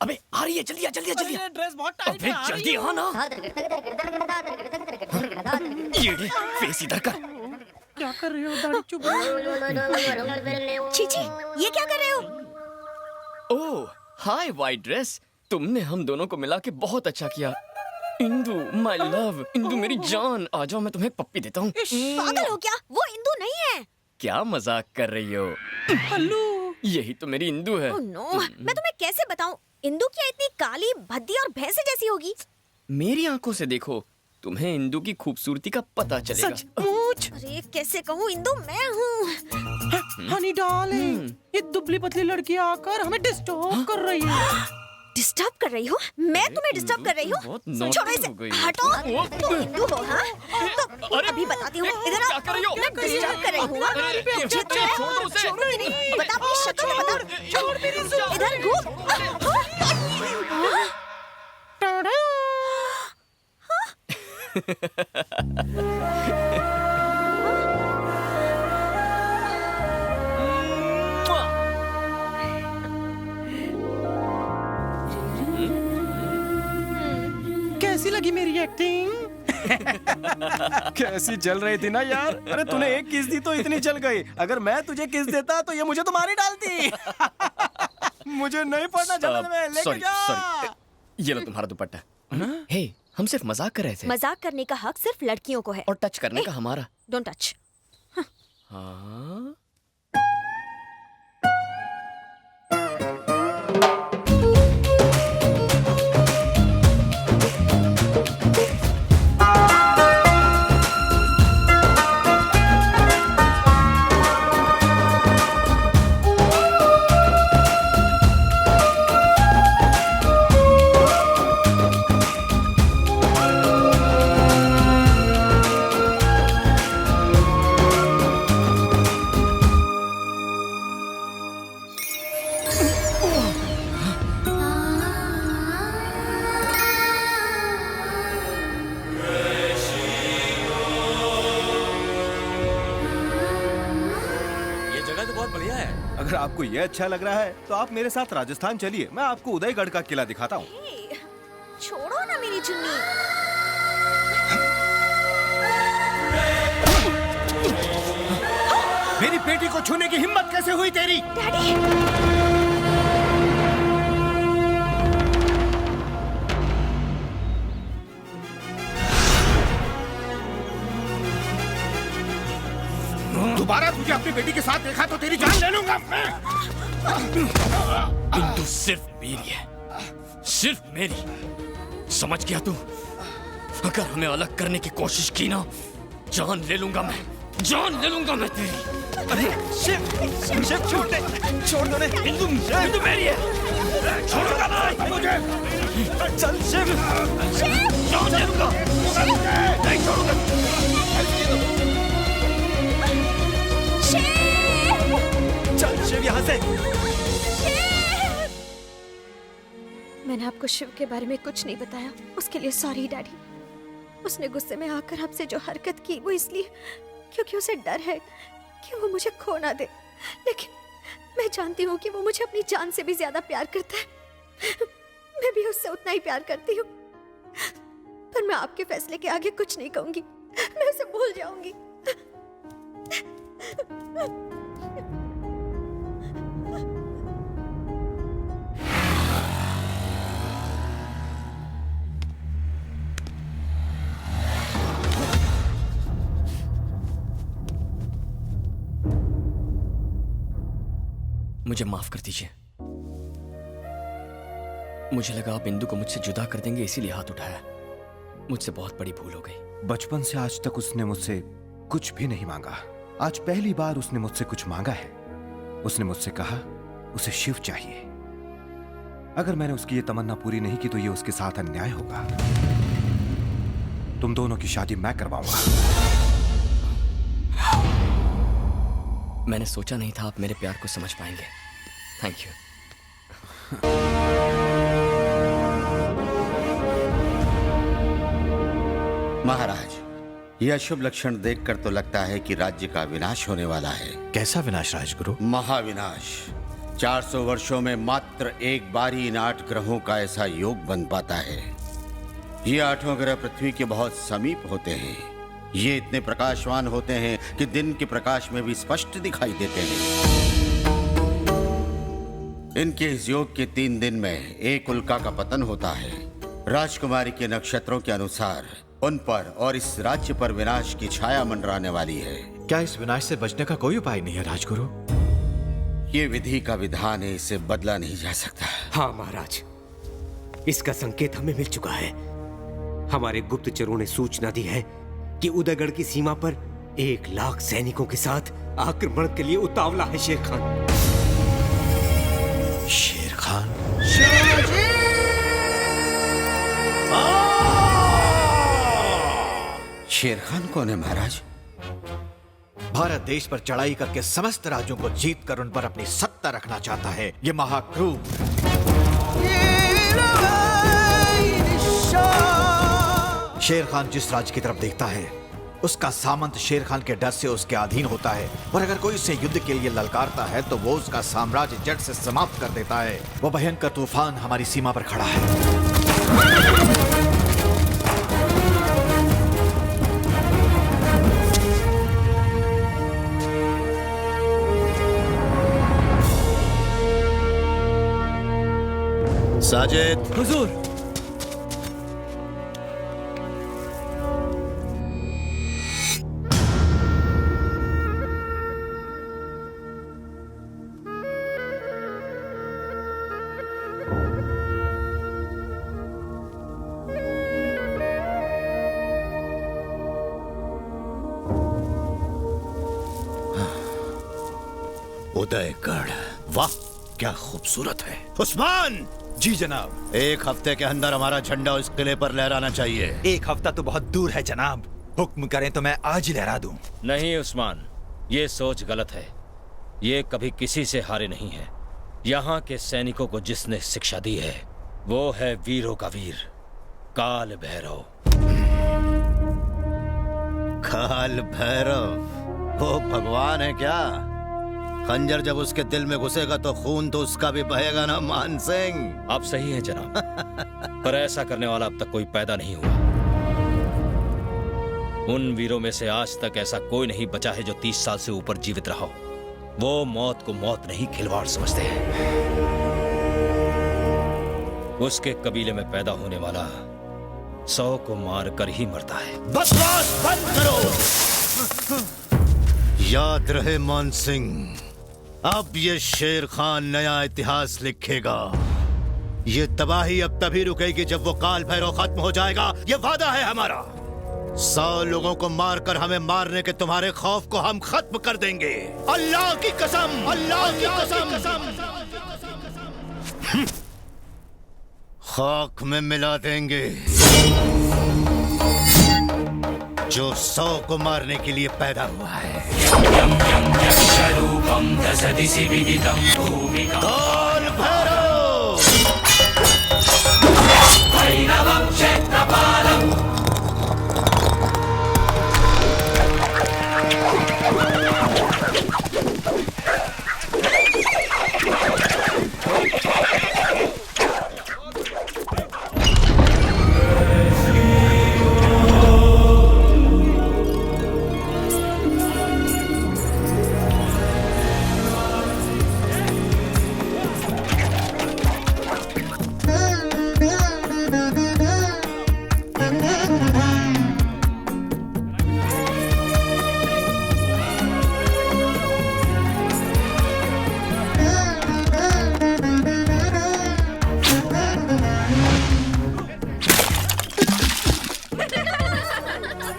अबे आ रही है, जल्दी आ, जल्दी आ, जल्दी आ। ड्रेस बहुत टाइट अबे है, जल्दी आ ना। ये ले, फेस इधर कर। क्या कर रहे हो दाढ़ी चुभ रही है? चीची, ये क्या कर रहे हो? ओह हाय वाइट ड्रेस, तुमने हम दोनों को मिला के बहुत अच्छा किया। इंदु माय लव, इंदु मेरी जान, आ जाओ मैं तुम्हें पप्पी देता हूँ। पागल हो क्या? वो इंदु नहीं है। क्या मजाक कर रही हो? हल्लू, यही तो मेरी इंदु है। ओह नो, मैं तुम्हें कैसे बताऊं? इंदु क्या इतनी काली, भद्दी और भैंसे जैसी होगी? मेरी आंखों से देखो, तुम्हें इंदु की खूबसूरती का पता चलेगा। सचमुच? अरे कैसे कहूँ, इंदु मैं हूँ। हनी डार्लिंग, ये दुबली पतली लड़की आकर हमें डिस्टर्ब कर रही है। डिस्टर्ब कर रही हो? मैं तुम्हें डिस्टर्ब कर रही हूँ? बहुत naughty छोड़ो इसे, हो गई। हटो। वो- तुम हिंदू हो हाँ? तो अरे, अभी बताती हूँ। इधर क्या कर रही हो? मैं डिस्टर्ब कर रही हूँ हाँ? अरे, मुझे तो है। छोड़ दो उसे। बता अपनी शक्ल तो बता। इधर घूम। टाड़ा! कैसी लगी मेरी एक्टिंग? कैसी जल रही थी ना यार। अरे तूने एक किस दी तो इतनी जल गई। अगर मैं तुझे किस देता तो ये मुझे तो मार ही डालती। मुझे नहीं पड़ना जलन में, लेके सॉरी जा। सॉरी, ये लो तुम्हारा दुपट्टा। हे, हम सिर्फ मजाक कर रहे थे। मजाक करने का हक सिर्फ लड़कियों को है। और टच करने का हमारा। Don't touch. हाँ? ये जगह तो बहुत बढ़िया है। अगर आपको ये अच्छा लग रहा है तो आप मेरे साथ राजस्थान चलिए। मैं आपको उदयगढ़ का किला दिखाता हूँ। हे, छोड़ो ना मेरी चुन्नी। मेरी बेटी को छूने की हिम्मत कैसे हुई तेरी? डैडी। दोबारा तुझे अपनी बेटी के साथ देखा तो तेरी जान ले लूंगा मैं। इंदु सिर्फ मेरी है, सिर्फ मेरी। समझ गया तू? अगर हमें अलग करने की कोशिश की ना, जान ले लूंगा मैं, जान ले लूंगा मैं तेरी। अरे शिव, शिव छोड़ दे, छोड़ दो ने। इंदु मेरी है, छोड़ूंगा नहीं मुझे। चल शिव, जान ले लूंगा, नहीं छोड़ूंगा। चल शिव यहाँ से। मैंने आपको शिव के बारे में कुछ नहीं बताया, उसके लिए सॉरी डैडी। उसने गुस्से में आकर आपसे जो हरकत की वो इसलिए क्योंकि उसे डर है कि वो मुझे खो ना दे। लेकिन मैं जानती हूँ कि वो मुझे अपनी जान से भी ज्यादा प्यार करता है। मैं भी उससे उतना ही प्यार करती हूँ। पर मैं आपके फैसले के आगे कुछ नहीं कहूंगी, मैं उसे भूल जाऊंगी। मुझे माफ कर दीजिए। मुझे लगा आप इंदु को मुझसे जुदा कर देंगे, इसीलिए हाथ उठाया। मुझसे बहुत बड़ी भूल हो गई। बचपन से आज तक उसने मुझसे कुछ भी नहीं मांगा। आज पहली बार उसने मुझसे कुछ मांगा है। उसने मुझसे कहा उसे शिव चाहिए। अगर मैंने उसकी ये तमन्ना पूरी नहीं की तो ये उसके साथ अन्याय होगा। तुम दोनों की शादी मैं करवाऊंगा। मैंने सोचा नहीं था आप मेरे प्यार को समझ पाएंगे। Thank you. महाराज, यह शुभ लक्षण देखकर तो लगता है कि राज्य का विनाश होने वाला है। कैसा विनाश राजगुरु? महाविनाश। 400 वर्षों में मात्र एक बार ही इन 8 ग्रहों का ऐसा योग बन पाता है। ये 8 ग्रह पृथ्वी के बहुत समीप होते हैं। ये इतने प्रकाशवान होते हैं कि दिन के प्रकाश में भी स्पष्ट दिखाई देते हैं। इनके इस योग के 3 दिन में एक उल्का का पतन होता है। राजकुमारी के नक्षत्रों के अनुसार उन पर और इस राज्य पर विनाश की छाया मंडराने वाली है। क्या इस विनाश से बचने का कोई उपाय नहीं है राजगुरु? ये विधि का विधान है, इसे बदला नहीं जा सकता। हाँ महाराज, इसका संकेत हमें मिल चुका है। हमारे गुप्तचरों ने सूचना दी है कि उदयगढ़ की सीमा पर 1 लाख सैनिकों के साथ आक्रमण के लिए उतावला है शेर खान। शेर खान? शेर खान कौन है महाराज? भारत देश पर चढ़ाई करके समस्त राज्यों को जीत कर उन पर अपनी सत्ता रखना चाहता है ये महाक्रूर। शेर खान जिस राज्य की तरफ देखता है उसका सामंत शेर खान के डर से उसके अधीन होता है, और अगर कोई उसे युद्ध के लिए ललकारता है तो वो उसका साम्राज्य जड़ से समाप्त कर देता है। वो भयंकर तूफान हमारी सीमा पर खड़ा है। साजिद। हुजूर। उदयगढ़, वाह क्या खूबसूरत है। उस्मान! जी जनाब। 1 हफ्ते के अंदर हमारा झंडा उस किले पर लहराना चाहिए। 1 हफ्ता तो बहुत दूर है जनाब, हुक्म करें तो मैं आज ही लहरा दूं। नहीं उस्मान, ये सोच गलत है। ये कभी किसी से हारे नहीं है। यहाँ के सैनिकों को जिसने शिक्षा दी है वो है वीरों का वीर, काल भैरव। काल भैरव वो भगवान है क्या? खंजर जब उसके दिल में घुसेगा तो खून तो उसका भी बहेगा ना मान सिंह। आप सही हैं जनाब, पर ऐसा करने वाला अब तक कोई पैदा नहीं हुआ। उन वीरों में से आज तक ऐसा कोई नहीं बचा है जो 30 साल से ऊपर जीवित रहा हो। वो मौत को मौत नहीं खिलवाड़ समझते हैं। उसके कबीले में पैदा होने वाला 100 को मार कर ही मरता है। बकवास बंद करो। याद रहे मान सिंह, अब ये शेर खान नया इतिहास लिखेगा। ये तबाही अब तभी रुकेगी जब वो काल भैरव खत्म हो जाएगा। ये वादा है हमारा। 100 लोगों को मारकर हमें मारने के तुम्हारे खौफ को हम खत्म कर देंगे। अल्लाह की कसम, अल्लाह की कसम। खाक में मिला देंगे जो 100 को मारने के लिए पैदा हुआ है। काल भैरव!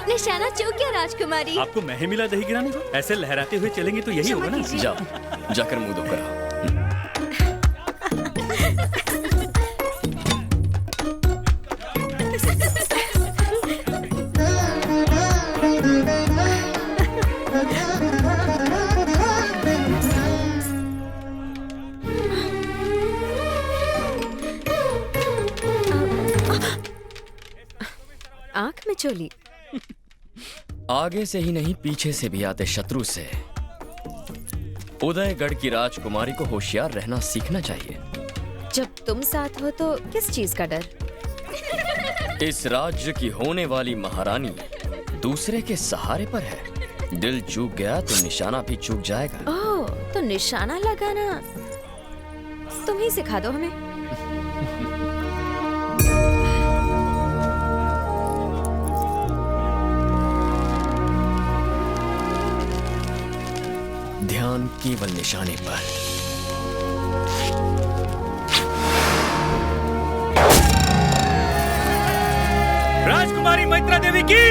निशाना चूक गया राजकुमारी। आपको मैं ही मिला दही गिराने को? ऐसे लहराते हुए चलेंगे तो यही होगा ना। जाओ, जाकर मुंह धो कर आओ। आंख में चोली। आगे से ही नहीं पीछे से भी आते शत्रु से उदयगढ़ की राजकुमारी को होशियार रहना सीखना चाहिए। जब तुम साथ हो तो किस चीज का डर? इस राज्य की होने वाली महारानी दूसरे के सहारे पर है। दिल चूक गया तो निशाना भी चूक जाएगा। ओह, तो निशाना लगाना तुम ही सिखा दो हमें। ध्यान केवल निशाने पर। राजकुमारी मैत्रा देवी की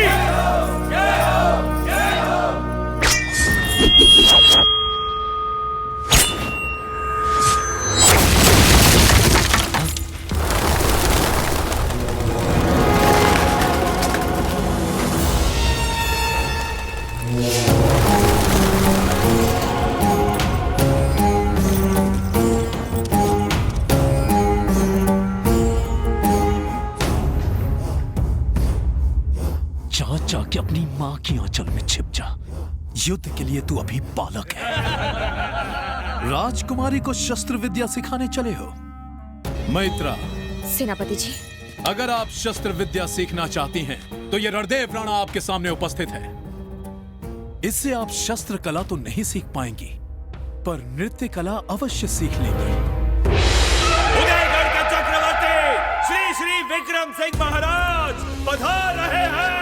जाके अपनी मां की आंचल में छिप जा। युद्ध के लिए तू अभी बालक है। राजकुमारी को शस्त्र विद्या सिखाने चले हो? मैत्रा, सेनापति जी, अगर आप शस्त्र विद्या सीखना चाहती हैं, तो ये रणदेव राणा आपके सामने उपस्थित है। इससे आप शस्त्र कला तो नहीं सीख पाएंगी, पर नृत्य कला अवश्य सीख लेंगी। उदयगढ़ के चक्रवर्ती श्री श्री विक्रम सिंह महाराज पधार रहे हैं।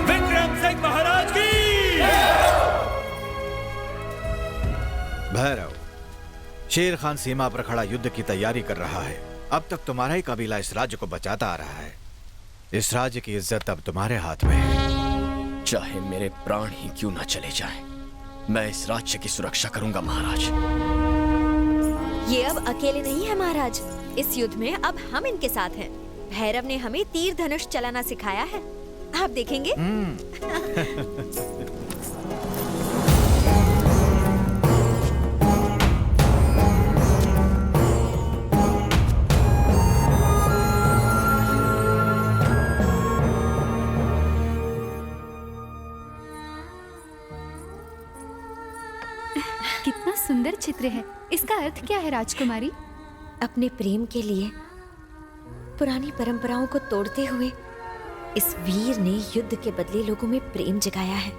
विक्रम सिंह महाराज की। भैरव, शेर खान सीमा पर खड़ा युद्ध की तैयारी कर रहा है। अब तक तुम्हारा ही कबीला इस राज्य को बचाता आ रहा है। इस राज्य की इज्जत अब तुम्हारे हाथ में है। चाहे मेरे प्राण ही क्यों ना चले जाएं, मैं इस राज्य की सुरक्षा करूंगा महाराज। ये अब अकेले नहीं है महाराज। इस युद्ध में अब हम इनके साथ हैं। भैरव ने हमें तीर धनुष चलाना सिखाया है, आप देखेंगे। कितना सुंदर चित्र है। इसका अर्थ क्या है राजकुमारी? अपने प्रेम के लिए पुरानी परंपराओं को तोड़ते हुए इस वीर ने युद्ध के बदले लोगों में प्रेम जगाया है।